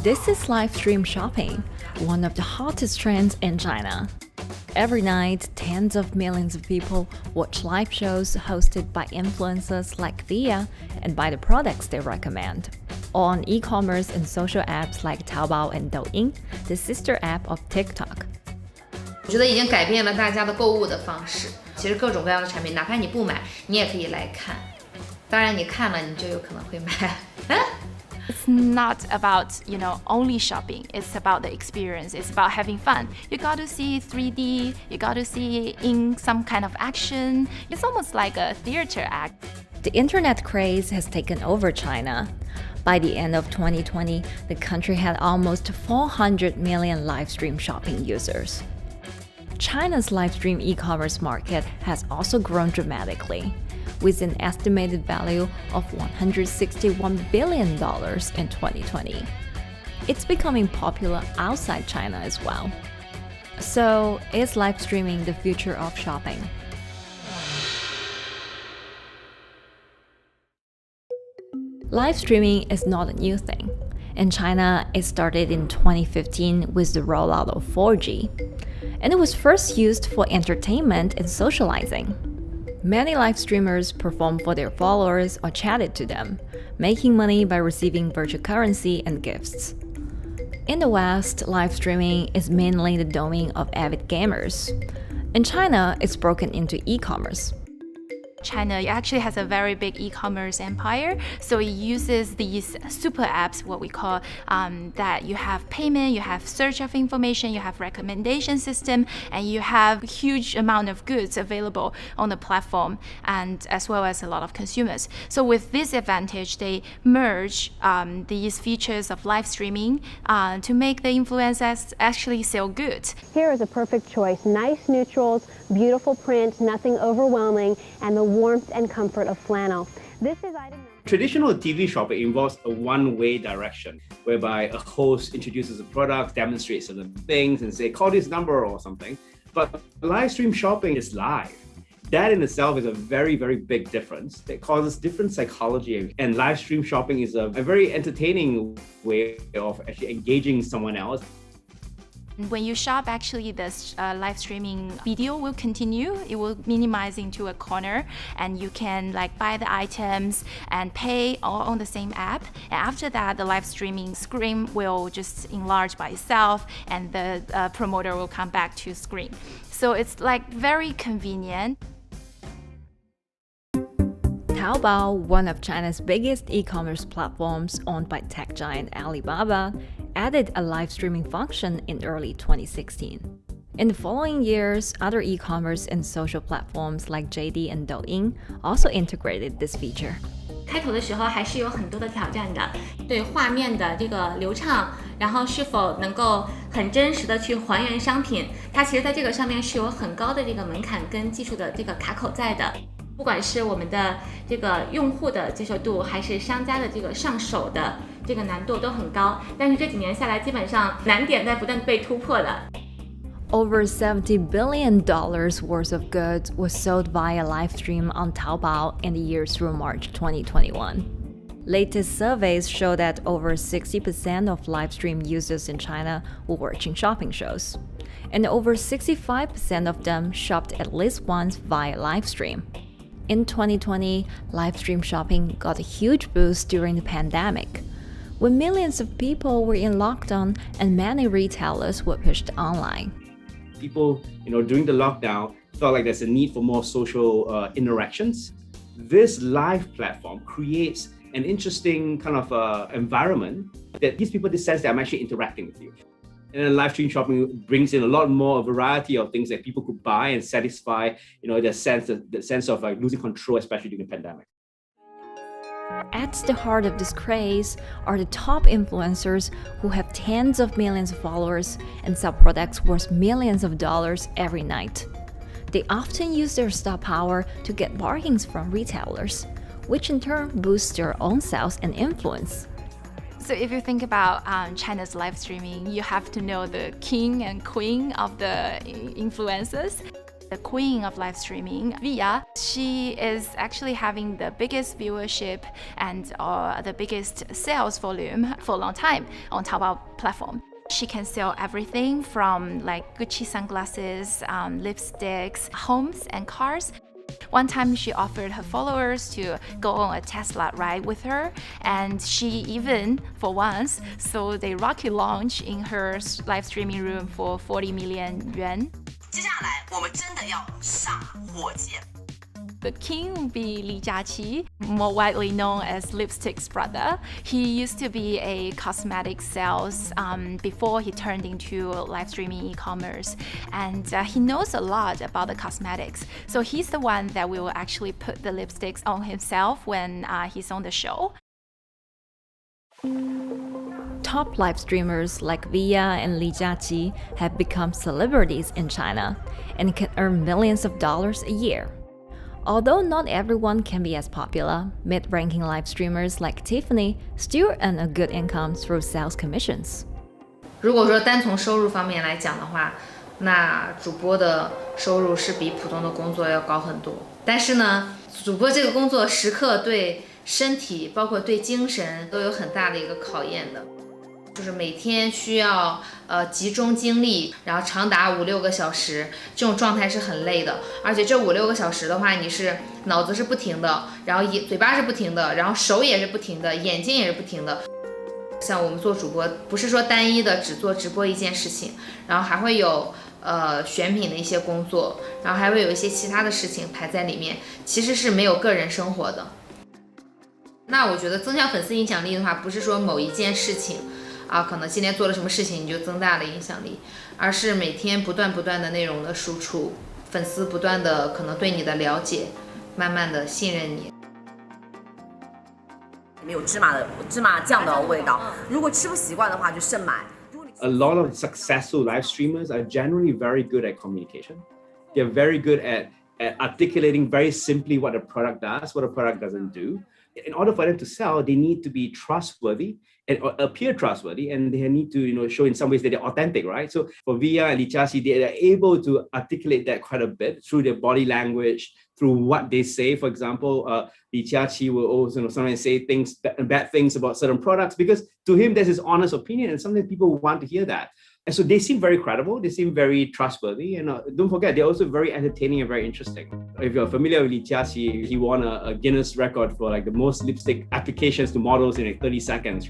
This is live stream shopping, one of the hottest trends in China. Every night, tens of millions of people watch live shows hosted by influencers like Via and buy the products they recommend. On e-commerce and social apps like Taobao and Douyin, the sister app of TikTok. 我觉得已经改变了大家的购物的方式。其实各种各样的产品，哪怕你不买，你也可以来看。当然，你看了，你就有可能会买。It's not about, only shopping. It's about the experience. It's about having fun. You got to see 3D. You got to see in some kind of action. It's almost like a theater act. The internet craze has taken over China. By the end of 2020, the country had almost 400 million live stream shopping users. China's live stream e-commerce market has also grown dramatically, with an estimated value of $161 billion in 2020. It's becoming popular outside China as well. So, is live streaming the future of shopping? Live streaming is not a new thing. In China, it started in 2015 with the rollout of 4G, and it was first used for entertainment and socializing. Many live streamers performed for their followers or chatted to them, making money by receiving virtual currency and gifts. In the West, live streaming is mainly the domain of avid gamers. In China, it's broken into e-commerce. China actually has a very big e-commerce empire, so it uses these super apps, what we call that you have payment, you have search of information, you have recommendation system, and you have huge amount of goods available on the platform, and as well as a lot of consumers. So with this advantage, they merge these features of live streaming to make the influencers actually sell goods. Here is a perfect choice: nice neutrals, beautiful print, nothing overwhelming, and the warmth and comfort of flannel. This is item number. Traditional TV shopping involves a one-way direction, whereby a host introduces a product, demonstrates certain things, and say, call this number or something. But live stream shopping is live. That in itself is a very, very big difference that causes different psychology. And live stream shopping is a very entertaining way of actually engaging someone else. When you shop, actually, this live streaming video will continue. It will minimize into a corner, and you can buy the items and pay all on the same app. And after that, the live streaming screen will just enlarge by itself, and the promoter will come back to screen. So it's very convenient. Taobao, one of China's biggest e-commerce platforms owned by tech giant Alibaba, added a live streaming function in early 2016. In the following years, other e-commerce and social platforms like JD and Douyin also integrated this feature. 开头的时候还是有很多的挑战的，对画面的这个流畅，然后是否能够很真实的去还原商品，它其实在这个上面是有很高的这个门槛跟技术的这个卡口在的。不管是我们的这个用户的接受度，还是商家的这个上手的这个难度都很高，但是这几年下来，基本上难点在不断被突破的。Over $70 billion worth of goods was sold via live stream on Taobao in the year through March 2021. Latest surveys show that over 60% of live stream users in China were watching shopping shows, and over 65% of them shopped at least once via live stream. In 2020, live stream shopping got a huge boost during the pandemic, when millions of people were in lockdown and many retailers were pushed online. People, during the lockdown, felt like there's a need for more social interactions. This live platform creates an interesting kind of environment that gives people the sense that I'm actually interacting with you. And then live stream shopping brings in a lot more variety of things that people could buy and satisfy, the sense of losing control, especially during the pandemic. At the heart of this craze are the top influencers who have tens of millions of followers and sell products worth millions of dollars every night. They often use their star power to get bargains from retailers, which in turn boosts their own sales and influence. So if you think about China's live streaming, you have to know the king and queen of the influencers. The queen of live streaming, Via, she is actually having the biggest viewership and the biggest sales volume for a long time on Taobao platform. She can sell everything from like Gucci sunglasses, lipsticks, homes and cars. One time she offered her followers to go on a Tesla ride with her, and she even, for once, sold a rocket launch in her live streaming room for 40 million yuan. 接下来我们真的要上火箭。 The king would be Li Jiaqi, more widely known as Lipstick's brother. He used to be a cosmetic sales before he turned into live streaming e-commerce, and he knows a lot about the cosmetics. So he's the one that will actually put the lipsticks on himself when he's on the show. Top live streamers like Via and Li Jiaqi have become celebrities in China and can earn millions of dollars a year. Although not everyone can be as popular, mid-ranking live streamers like Tiffany still earn a good income through sales commissions. 如果说单从收入方面来讲的话，那主播的收入是比普通的工作要高很多。但是呢，主播这个工作时刻对身体，包括对精神都有很大的一个考验的。就是每天需要集中精力，然后长达5-6个小时，这种状态是很累的。而且这5-6个小时的话，你是脑子是不停的，然后嘴巴是不停的，然后手也是不停的，眼睛也是不停的。像我们做主播，不是说单一的只做直播一件事情，然后还会有选品的一些工作，然后还会有一些其他的事情排在里面，其实是没有个人生活的。那我觉得增强粉丝影响力的话，不是说某一件事情。可能今天做了什么事情你就增大了影响力，而是每天不断的内容的输出，粉丝不断的可能对你的了解，慢慢的信任你。里面有芝麻酱的味道，如果吃不习惯的话就慎买。A lot of successful live streamers are generally very good at communication. They're very good at articulating very simply what a product does, what a product doesn't do. In order for them to sell, they need to be trustworthy and appear trustworthy, and they need to, show in some ways that they're authentic, right? So for Via and Li Jiaqi, they are able to articulate that quite a bit through their body language, through what they say. For example, Li Jiaqi will also sometimes say bad things about certain products because to him, that's his honest opinion, and sometimes people want to hear that. And so they seem very credible, they seem very trustworthy, and don't forget, they're also very entertaining and very interesting. If you're familiar with Li Jiaqi, he won a Guinness record for like the most lipstick applications to models in like 30 seconds.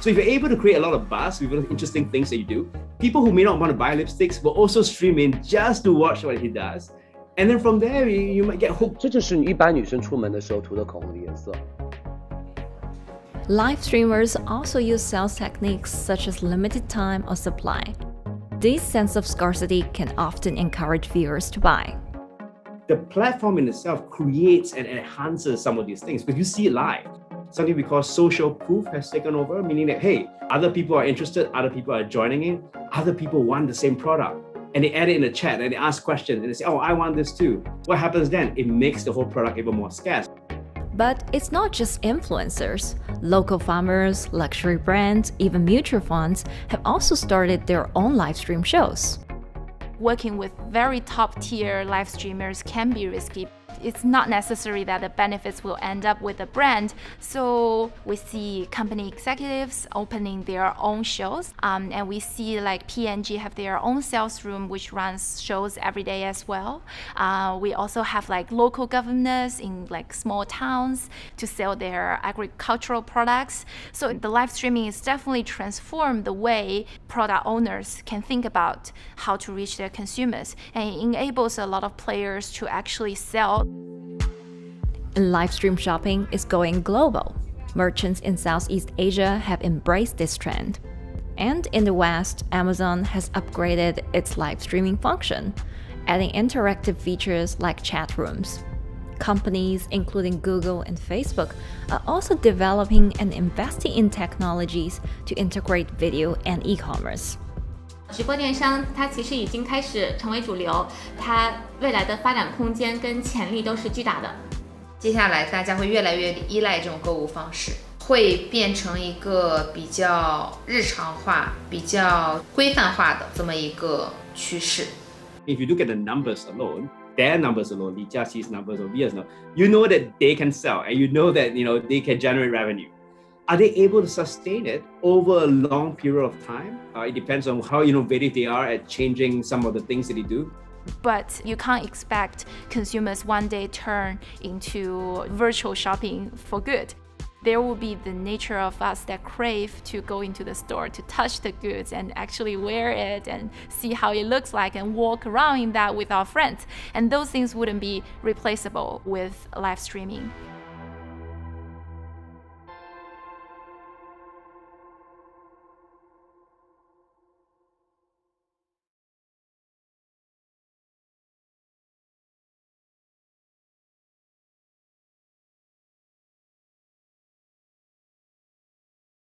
So if you're able to create a lot of buzz with interesting things that you do, people who may not want to buy lipsticks will also stream in just to watch what he does. And then from there, you might get hooked. 这就是一般女生出门的时候涂的口红的颜色。Live streamers also use sales techniques such as limited time or supply. This sense of scarcity can often encourage viewers to buy. The platform in itself creates and enhances some of these things because you see it live. Something we call social proof has taken over, meaning that, hey, other people are interested, other people are joining in, other people want the same product. And they add it in the chat and they ask questions and they say, oh, I want this too. What happens then? It makes the whole product even more scarce. But it's not just influencers. Local farmers, luxury brands, even mutual funds have also started their own live stream shows. Working with very top tier live streamers can be risky. It's not necessary that the benefits will end up with the brand. So we see company executives opening their own shows, and we see like P&G have their own sales room which runs shows every day as well. We also have like local governors in like small towns to sell their agricultural products. So the live streaming is definitely transformed the way product owners can think about how to reach their consumers, and it enables a lot of players to actually sell. And live stream shopping is going global. Merchants in Southeast Asia have embraced this trend. And in the West, Amazon has upgraded its live streaming function, adding interactive features like chat rooms. Companies, including Google and Facebook, are also developing and investing in technologies to integrate video and e-commerce. 直播电商它其实已经开始成为主流，它未来的发展空间跟潜力都是巨大的。接下来大家会越来越依赖这种购物方式，会变成一个比较日常化、比较规范化的这么一个趋势。If you look at the numbers alone, their numbers alone, Li Jiaxi's numbers or Via's numbers, you know that they can sell and you know that they can generate revenue. Are they able to sustain it over a long period of time? It depends on how innovative they are at changing some of the things that they do. But you can't expect consumers one day turn into virtual shopping for good. There will be the nature of us that crave to go into the store, to touch the goods and actually wear it and see how it looks like and walk around in that with our friends. And those things wouldn't be replaceable with live streaming.